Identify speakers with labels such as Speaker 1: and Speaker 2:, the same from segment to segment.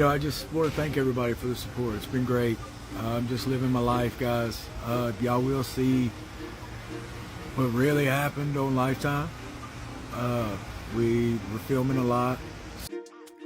Speaker 1: I just want to thank everybody for the support. It's been great. I'm just living my life, guys. Y'all will see what really happened on Lifetime. We were filming a lot.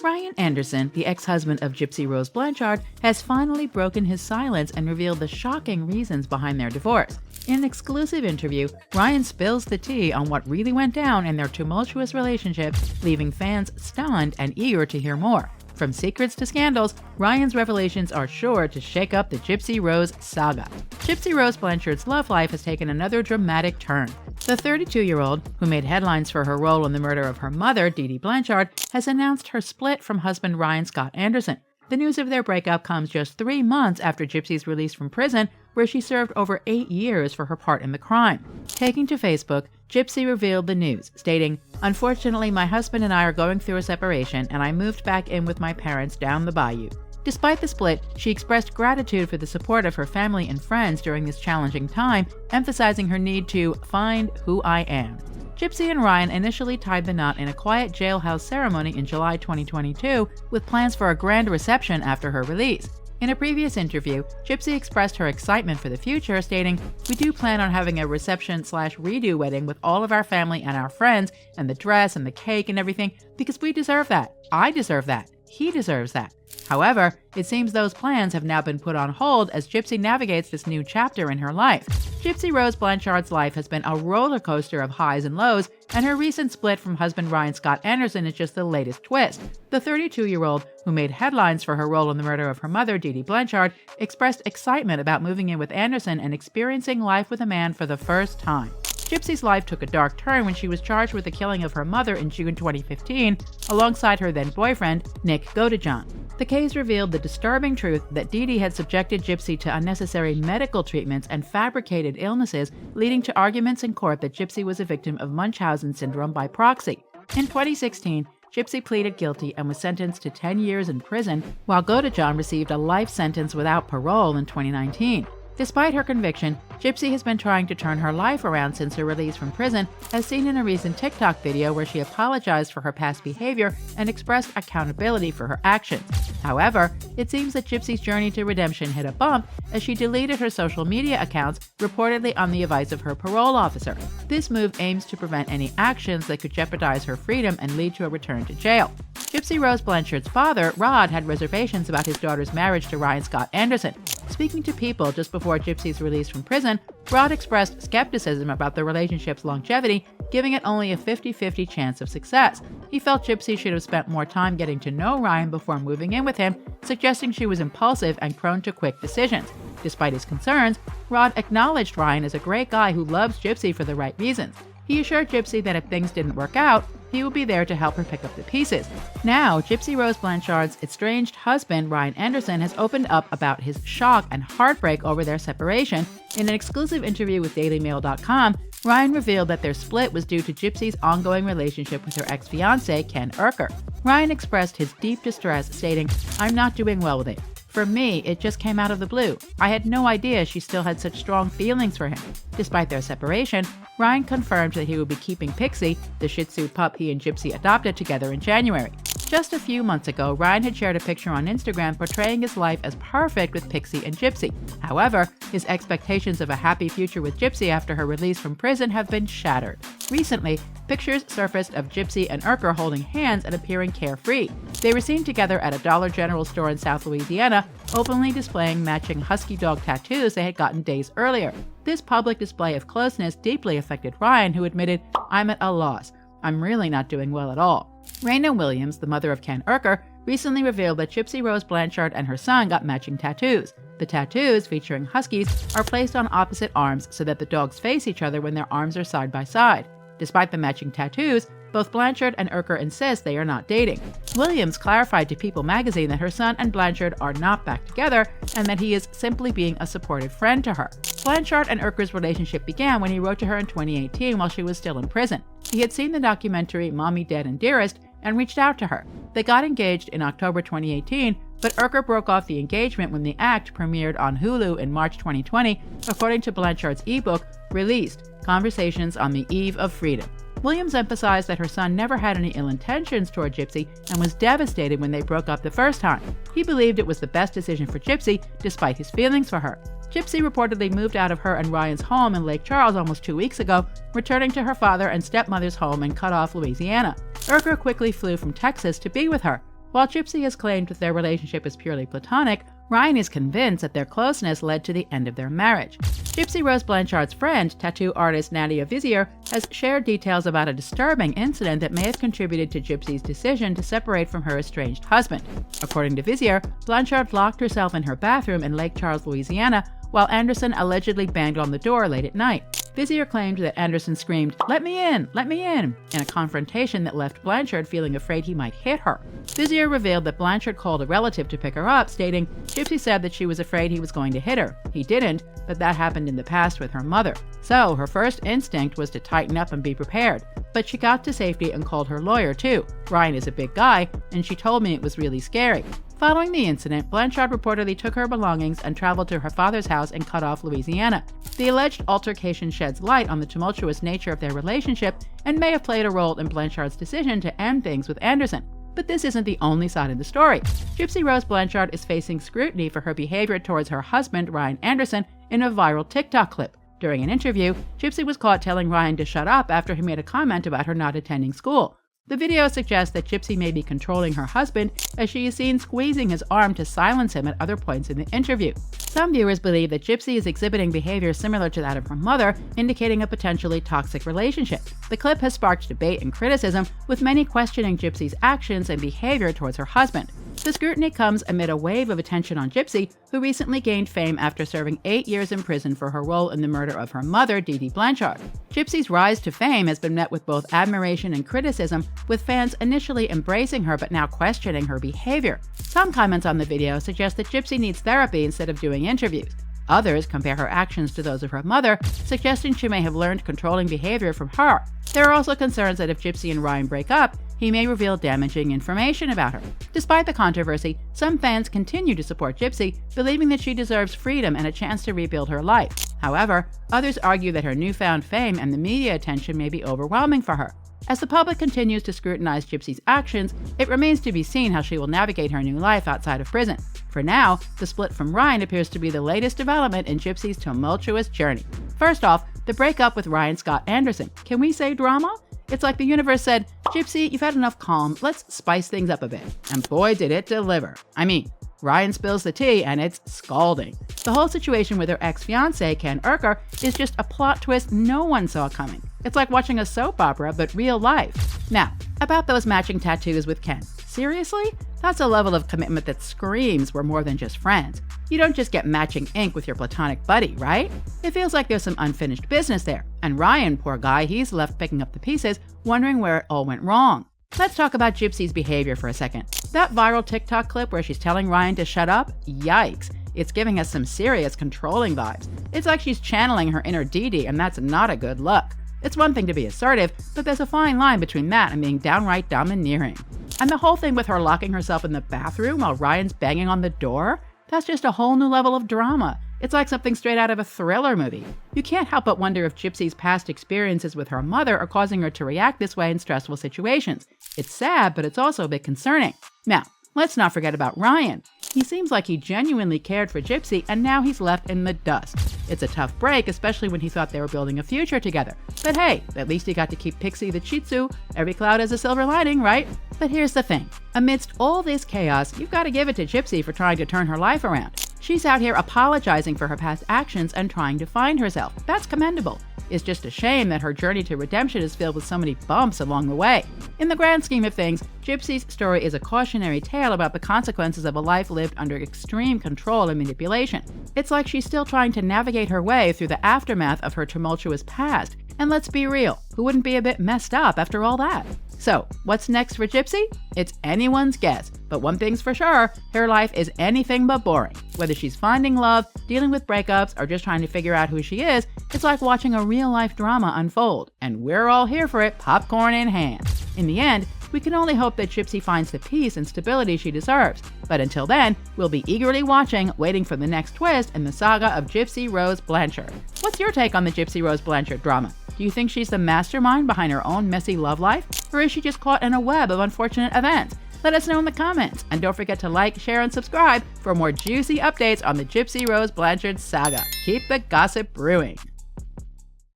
Speaker 2: Ryan Anderson, the ex-husband of Gypsy Rose Blanchard, has finally broken his silence and revealed the shocking reasons behind their divorce. In an exclusive interview, Ryan spills the tea on what really went down in their tumultuous relationship, leaving fans stunned and eager to hear more. From secrets to scandals, Ryan's revelations are sure to shake up the Gypsy Rose saga. Gypsy Rose Blanchard's love life has taken another dramatic turn. The 32-year-old, who made headlines for her role in the murder of her mother, Dee Dee Blanchard, has announced her split from husband Ryan Scott Anderson. The news of their breakup comes just 3 months after Gypsy's release from prison, where she served over 8 years for her part in the crime. Taking to Facebook, Gypsy revealed the news, stating, "Unfortunately, my husband and I are going through a separation, and I moved back in with my parents down the bayou." Despite the split, she expressed gratitude for the support of her family and friends during this challenging time, emphasizing her need to find who I am. Gypsy and Ryan initially tied the knot in a quiet jailhouse ceremony in July 2022, with plans for a grand reception after her release. In a previous interview, Gypsy expressed her excitement for the future, stating, "We do plan on having a reception/redo wedding with all of our family and our friends, and the dress and the cake and everything, because we deserve that. I deserve that. He deserves that." However, it seems those plans have now been put on hold as Gypsy navigates this new chapter in her life. Gypsy Rose Blanchard's life has been a roller coaster of highs and lows, and her recent split from husband Ryan Scott Anderson is just the latest twist. The 32-year-old, who made headlines for her role in the murder of her mother, Dee Dee Blanchard, expressed excitement about moving in with Anderson and experiencing life with a man for the first time. Gypsy's life took a dark turn when she was charged with the killing of her mother in June 2015, alongside her then-boyfriend, Nick Godejohn. The case revealed the disturbing truth that Dee Dee had subjected Gypsy to unnecessary medical treatments and fabricated illnesses, leading to arguments in court that Gypsy was a victim of Munchausen syndrome by proxy. In 2016, Gypsy pleaded guilty and was sentenced to 10 years in prison, while Godejohn received a life sentence without parole in 2019. Despite her conviction, Gypsy has been trying to turn her life around since her release from prison, as seen in a recent TikTok video where she apologized for her past behavior and expressed accountability for her actions. However, it seems that Gypsy's journey to redemption hit a bump as she deleted her social media accounts, reportedly on the advice of her parole officer. This move aims to prevent any actions that could jeopardize her freedom and lead to a return to jail. Gypsy Rose Blanchard's father, Rod, had reservations about his daughter's marriage to Ryan Scott Anderson. Speaking to People just before Gypsy's release from prison, Rod expressed skepticism about the relationship's longevity, giving it only a 50-50 chance of success. He felt Gypsy should have spent more time getting to know Ryan before moving in with him, suggesting she was impulsive and prone to quick decisions. Despite his concerns, Rod acknowledged Ryan as a great guy who loves Gypsy for the right reasons. He assured Gypsy that if things didn't work out, he would be there to help her pick up the pieces. Now, Gypsy Rose Blanchard's estranged husband, Ryan Anderson, has opened up about his shock and heartbreak over their separation. In an exclusive interview with DailyMail.com, Ryan revealed that their split was due to Gypsy's ongoing relationship with her ex-fiancé, Kenker. Ryan expressed his deep distress, stating, "I'm not doing well with it. For me, it just came out of the blue. I had no idea she still had such strong feelings for him." Despite their separation, Ryan confirmed that he would be keeping Pixie, the Shih Tzu pup he and Gypsy adopted together in January. Just a few months ago, Ryan had shared a picture on Instagram portraying his life as perfect with Pixie and Gypsy. However, his expectations of a happy future with Gypsy after her release from prison have been shattered. Recently, pictures surfaced of Gypsy and Urker holding hands and appearing carefree. They were seen together at a Dollar General store in South Louisiana, openly displaying matching husky dog tattoos they had gotten days earlier. This public display of closeness deeply affected Ryan, who admitted, "I'm at a loss. I'm really not doing well at all." Raina Williams, the mother of Ken Urker, recently revealed that Gypsy Rose Blanchard and her son got matching tattoos. The tattoos, featuring huskies, are placed on opposite arms so that the dogs face each other when their arms are side by side. Despite the matching tattoos, both Blanchard and Urker insist they are not dating. Williams clarified to People magazine that her son and Blanchard are not back together and that he is simply being a supportive friend to her. Blanchard and Urker's relationship began when he wrote to her in 2018 while she was still in prison. He had seen the documentary Mommy, Dead and Dearest and reached out to her. They got engaged in October 2018, but Kenker broke off the engagement when the act premiered on Hulu in March 2020, according to Blanchard's ebook, Released: Conversations on the Eve of Freedom. Williams emphasized that her son never had any ill intentions toward Gypsy and was devastated when they broke up the first time. He believed it was the best decision for Gypsy, despite his feelings for her. Gypsy reportedly moved out of her and Ryan's home in Lake Charles almost 2 weeks ago, returning to her father and stepmother's home in Cut Off, Louisiana. Kenker quickly flew from Texas to be with her. While Gypsy has claimed that their relationship is purely platonic, Ryan is convinced that their closeness led to the end of their marriage. Gypsy Rose Blanchard's friend, tattoo artist Nadia Vizier, has shared details about a disturbing incident that may have contributed to Gypsy's decision to separate from her estranged husband. According to Vizier, Blanchard locked herself in her bathroom in Lake Charles, Louisiana, while Anderson allegedly banged on the door late at night. Vizier claimed that Anderson screamed, "Let me in! Let me in!" in a confrontation that left Blanchard feeling afraid he might hit her. Vizier revealed that Blanchard called a relative to pick her up, stating, "Gypsy said that she was afraid he was going to hit her. He didn't, but that happened in the past with her mother. So her first instinct was to tighten up and be prepared. But she got to safety and called her lawyer too. Ryan is a big guy, and she told me it was really scary." Following the incident, Blanchard reportedly took her belongings and traveled to her father's house in Cut Off, Louisiana. The alleged altercation sheds light on the tumultuous nature of their relationship and may have played a role in Blanchard's decision to end things with Anderson. But this isn't the only side of the story. Gypsy Rose Blanchard is facing scrutiny for her behavior towards her husband, Ryan Anderson, in a viral TikTok clip. During an interview, Gypsy was caught telling Ryan to shut up after he made a comment about her not attending school. The video suggests that Gypsy may be controlling her husband, as she is seen squeezing his arm to silence him at other points in the interview. Some viewers believe that Gypsy is exhibiting behavior similar to that of her mother, indicating a potentially toxic relationship. The clip has sparked debate and criticism, with many questioning Gypsy's actions and behavior towards her husband. The scrutiny comes amid a wave of attention on Gypsy, who recently gained fame after serving 8 years in prison for her role in the murder of her mother, Dee Dee Blanchard. Gypsy's rise to fame has been met with both admiration and criticism, with fans initially embracing her but now questioning her behavior. Some comments on the video suggest that Gypsy needs therapy instead of doing interviews. Others compare her actions to those of her mother, suggesting she may have learned controlling behavior from her. There are also concerns that if Gypsy and Ryan break up, he may reveal damaging information about her. Despite the controversy, some fans continue to support Gypsy, believing that she deserves freedom and a chance to rebuild her life. However, others argue that her newfound fame and the media attention may be overwhelming for her. As the public continues to scrutinize Gypsy's actions, it remains to be seen how she will navigate her new life outside of prison. For now, the split from Ryan appears to be the latest development in Gypsy's tumultuous journey. First off, the breakup with Ryan Scott Anderson. Can we say drama? It's like the universe said, "Gypsy, you've had enough calm, let's spice things up a bit." And boy, did it deliver. I mean, Ryan spills the tea and it's scalding. The whole situation with her ex-fiancé, Kenker, is just a plot twist no one saw coming. It's like watching a soap opera, but real life. Now, about those matching tattoos with Ken. Seriously? That's a level of commitment that screams we're more than just friends. You don't just get matching ink with your platonic buddy, right? It feels like there's some unfinished business there. And Ryan, poor guy, he's left picking up the pieces, wondering where it all went wrong. Let's talk about Gypsy's behavior for a second. That viral TikTok clip where she's telling Ryan to shut up? Yikes. It's giving us some serious controlling vibes. It's like she's channeling her inner Dee Dee, and that's not a good look. It's one thing to be assertive, but there's a fine line between that and being downright domineering. And the whole thing with her locking herself in the bathroom while Ryan's banging on the door? That's just a whole new level of drama. It's like something straight out of a thriller movie. You can't help but wonder if Gypsy's past experiences with her mother are causing her to react this way in stressful situations. It's sad, but it's also a bit concerning. Now, let's not forget about Ryan. He seems like he genuinely cared for Gypsy, and now he's left in the dust. It's a tough break, especially when he thought they were building a future together. But hey, at least he got to keep Pixie the Shih Tzu. Every cloud has a silver lining, right? But here's the thing. Amidst all this chaos, you've got to give it to Gypsy for trying to turn her life around. She's out here apologizing for her past actions and trying to find herself. That's commendable. It's just a shame that her journey to redemption is filled with so many bumps along the way. In the grand scheme of things, Gypsy's story is a cautionary tale about the consequences of a life lived under extreme control and manipulation. It's like she's still trying to navigate her way through the aftermath of her tumultuous past. And let's be real, who wouldn't be a bit messed up after all that? So, what's next for Gypsy? It's anyone's guess, but one thing's for sure, her life is anything but boring. Whether she's finding love, dealing with breakups, or just trying to figure out who she is, it's like watching a real-life drama unfold. And we're all here for it, popcorn in hand. In the end, We can only hope that Gypsy finds the peace and stability she deserves. But until then, we'll be eagerly watching, waiting for the next twist in the saga of Gypsy Rose Blanchard. What's your take on the Gypsy Rose Blanchard drama? Do you think she's the mastermind behind her own messy love life? Or is she just caught in a web of unfortunate events? Let us know in the comments. And don't forget to like, share, and subscribe for more juicy updates on the Gypsy Rose Blanchard saga. Keep the gossip brewing.